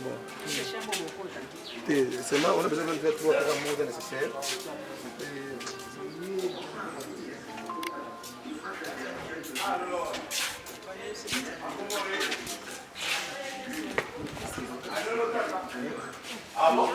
bon. Seulement, on a besoin de faire 3 mots nécessaires. Ah bon?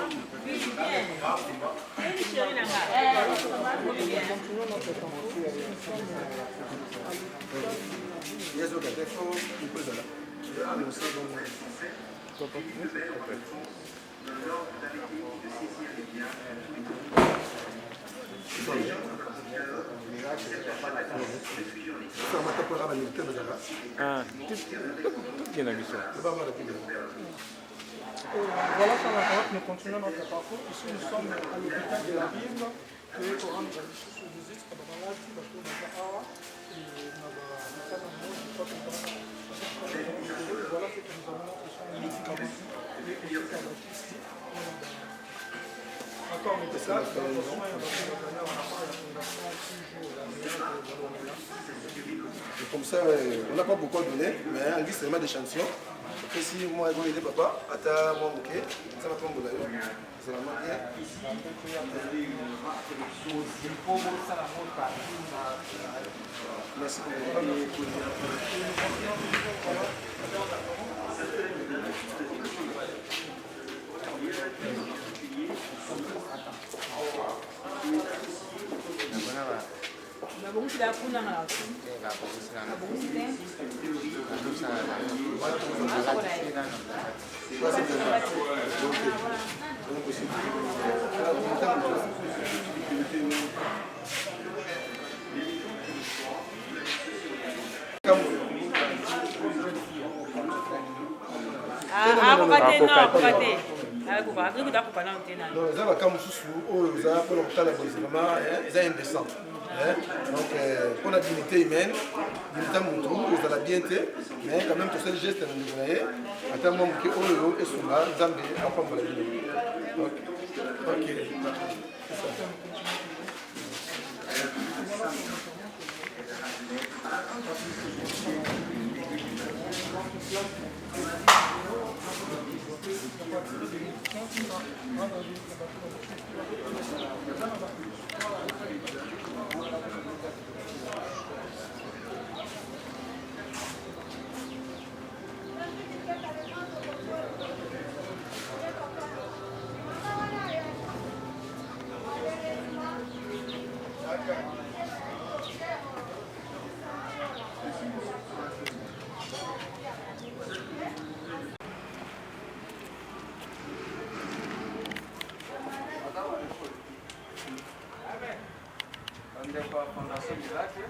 Voilà, ça va, nous continuons notre parcours. Ici, nous sommes à l'hôpital de la Bible, qui est pour rendre sur visite à la maladie, parce que nous avons voilà ce que nous avons, ce sont les médicaments, et aussi à la justice. Encore mes déplaces, dans le soin, on comme ça, on n'a pas beaucoup donné, mais on dit seulement d'échantillons. Et si moi, je vais aider papa, attends, moi, ok, ça va prendre de l'air. C'est vraiment bien. Merci beaucoup. Donc, pour la dignité humaine, dignité montrou, vous allez bien être, mais quand même, tout ce geste, vous voyez, à tel moment que Oyo est sous là, Zambé, après, on va la vie. Ok. Fondation Miracle,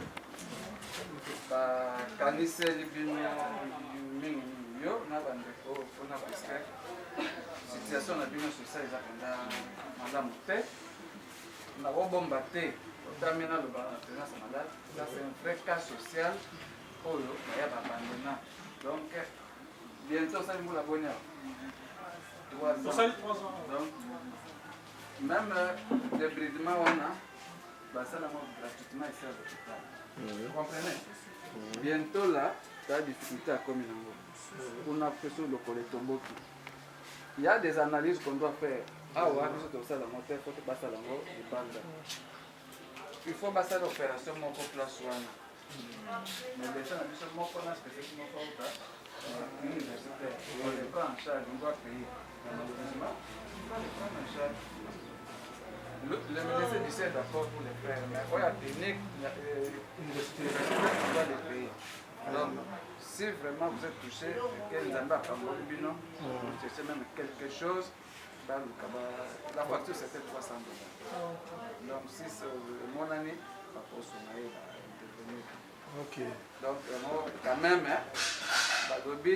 kanisa libino mingi yo na bandeko pona parce situation na bino sociale eza penda malamu te na kobomba te otamena loba na présence malade. Ça c'est un vrai cas social oyo na ya babandena donc bientôt ça nous la bonne 3 ans donc même débridement on a ça la gratuitement ici à l'hôpital. Vous comprenez? Bientôt là, tu as des difficultés à communiquer. On a fait sur le collectomboki. Il y a des analyses qu'on doit faire. Ah ouais, nous sommes ça dans mon tête, il faut passer à l'angle de bande. Il faut passer l'opération mon place soigne. Mais déjà, nous sommes mon place spécifiquement pour l'université. On n'est pas en charge, on doit payer. Malheureusement, on va les prendre en charge. Le ministère du CED d'accord pour les faire, mais il y a des techniques, l'université doit les payer. Donc, si vraiment vous êtes touché, quel Nzamba a Bino, vous cherchez même quelque chose, dans le la facture c'était $300. Donc, si c'est mon année, ça peut se marier. Ok. Donc, quand même,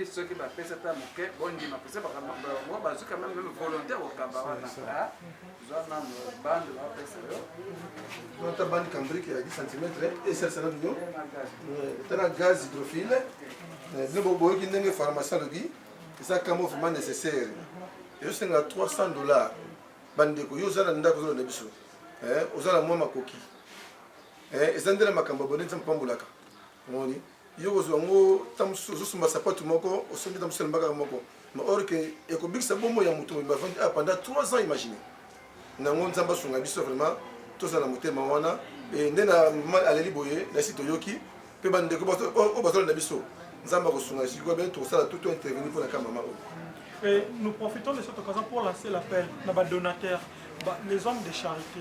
ceux qui m'appellent cet amour, bon, ils m'appellent moi, je suis quand même volontaire au Cabaret. Ils ont une bande, notre bande cambrique à 10 cm et ça sera nous. Tu as un gaz hydrophile, nous avons une pharmacie et ça comme vraiment nécessaire. Et je suis à $300. Bande de Koyo, ça n'a pas besoin de bisou. Aux ala moi ma coquille. Et ça ne m'a pas bonné, ça me pambulaka. yo ozwango tamusu ozosomba sapato moko osombi tamusu elembaka moko mais or que ekobikisa bomoi ya moto bavandi pendant 3 ans imagine nango nzambe asunga biso vraiment tozala motema wana nde na aleli boye nasi toyoki mpe bandeko oyo bazolanda biso nzambe akosunga sikoyo bene tokosala tout intervenir mpona ka mama oyo. Et nous profitons de cette occasion pour lancer l'appel à donateurs, les hommes de charité.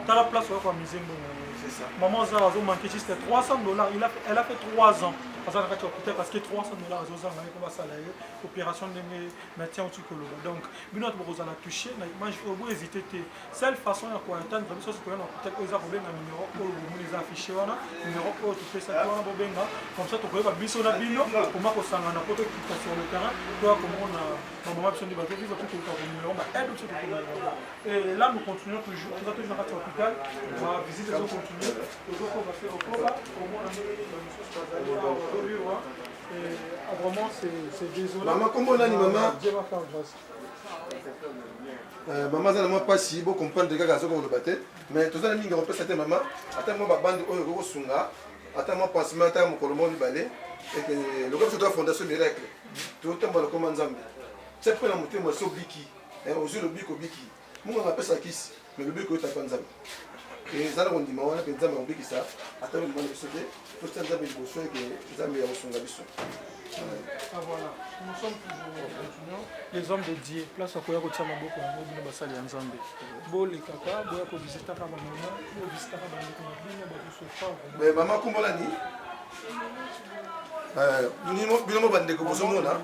Dans la place où on a misé, c'est ça. Maman Zara a manqué juste $300. Elle a fait 3 ans. Parce que $300 opération de maintien au psychologue. Donc, nous avons touché, nous avons hésité. Seule façon de atteindre, c'est que nous avons un numéro pour nous afficher, numéro pour tout ça, comme ça, tu peux pas bisou na bino, comment on s'en a pas sur le terrain, toi comment on a maman besoin de bateau, vivre tout le numéro, aide aussi et là nous continuons toujours, nous avons toujours à l'hôpital, on va visiter, on continue, toujours on va faire au combat, au moins on a vraiment c'est désolant. Maman, comment on a dit maman? Dieu va faire grâce. Maman, ça n'a pas si beau comprendre des gars qui ont le battu, mais tout ça, nous avons fait maman, attends moi, bande au Sunga, attends moi, pense matin, mon colombo du balai, et que le gars de la Fondation Miracle, tout le temps, le commandant Zambie. C'est pas la montée, moi, c'est Biki, aussi le Biki au Biki. Moi, on appelle ça Kiss, mais le Biki est à Panzam. Et ça, on dit, moi, on a pensé à Biki ça, attends, on va le sauter, tout ça, Zambie, il faut que Zambie a son abisso. Ah voilà, nous sommes toujours les hommes de Dieu. Place à quoi on a beaucoup de basali en Zambie. Bon les caca, bon à visiter à maman, bon visiter à maman, mais maman comment la ni? Binomo bande ko bozomona.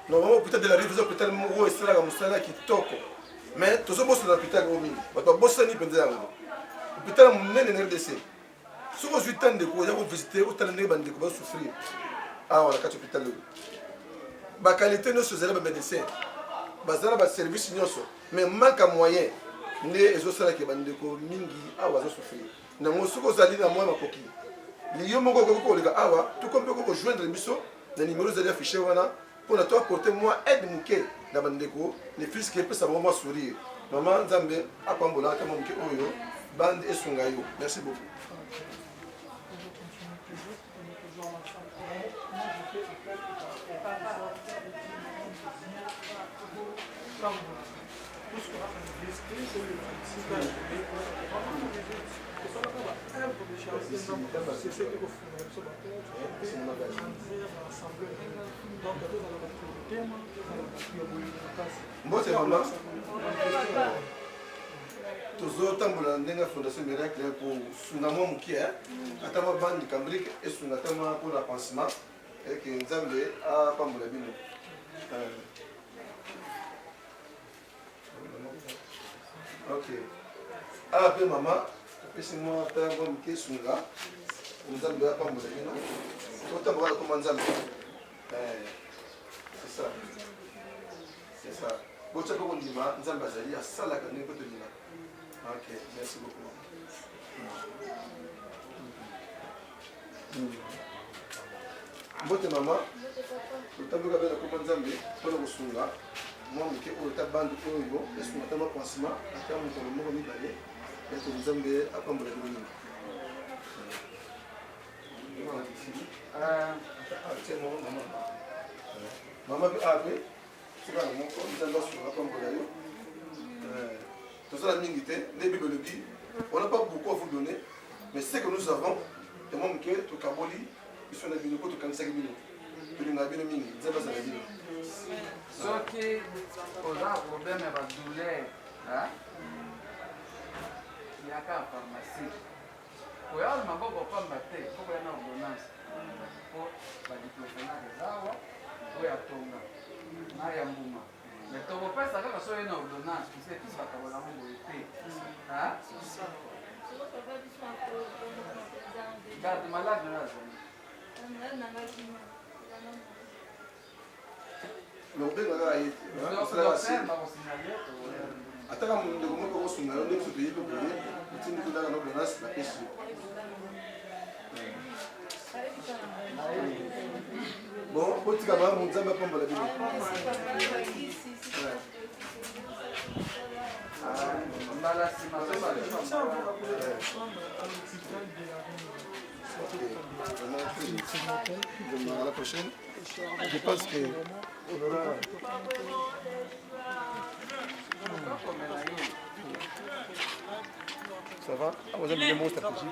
Non, peut-être de la rive peut-être mo esala comme ça là qui toko. Mais tous os bosses dans l'hôpital au mini. Ba bossa ni penza yango. Hôpital mon nene RDC. Si vous êtes en de quoi vous visiter autant de bande ko souffrir. Ah voilà, quand hôpital. Ba qualité nos élèves médecins. Bazala ba service nyonso. Mais manque à moyen. Ne ezosala ke bande ko mingi awa zo souffrir. Na mo suko zali na moi makoki. Liyo moko ko leka awa, tout comme ko joindre biso na numéro zali affiché wana pour na toi apporter moi aide muke na bande ko les fils qui peut savoir moi sourire. Maman Nzambe apambola ta muke oyo bande esunga yo. Merci beaucoup. Mbote mama tozotambola ndenge Fondation Miracle pour sunga mwa mukie ata mwa bande cambrique esunga ata mwa mpona pansement eke Nzambe apambola bino. Ok. Ah, puis maman, c'est moi qui ai une question là. Nous allons pas me dire non. Tout le monde comment Nzambe. C'est ça. C'est ça. Bon, tu as pas dit ma Nzambe azali à ça là que nous peut te dire. Ok, merci beaucoup. Mbote maman, utambuka bela comment Nzambe pona kusunga. Moi muke oyo ta bande oyo esunga ta pansement ata mokolo moko mibale ete Nzambe apambola bino. Maman bi ape sika na moko Nzambe asunga apambola yo. Tozala mingi te nde Bible le dit, on n'a pas beaucoup à vous donner, mais ce que nous avons, et moi muke to kaboli iso na bino ko to kanisa bino. Tulinga bino mingi Nzambe azala bino. Soki oza problème ya badouleur yaka ya pharmacie koya na maboko pamba te po koya na ordonnance po badiclofenac ezawa oyo ya tonga na ya mbuma me tokopesa kaka so oye na ordonnance pise pisi bakabola ngo boye te garde malade oyo azali Mais on peut regarder. Attends, on ne peut pas se faire. On ne peut pas se faire. On ne peut pas se faire. Bon, on peut dire que on ne peut pas se faire. mbala nsima à l'hôpital de la À la prochaine. Je pense que on aura. Ça va? Vous avez des mots stratégiques.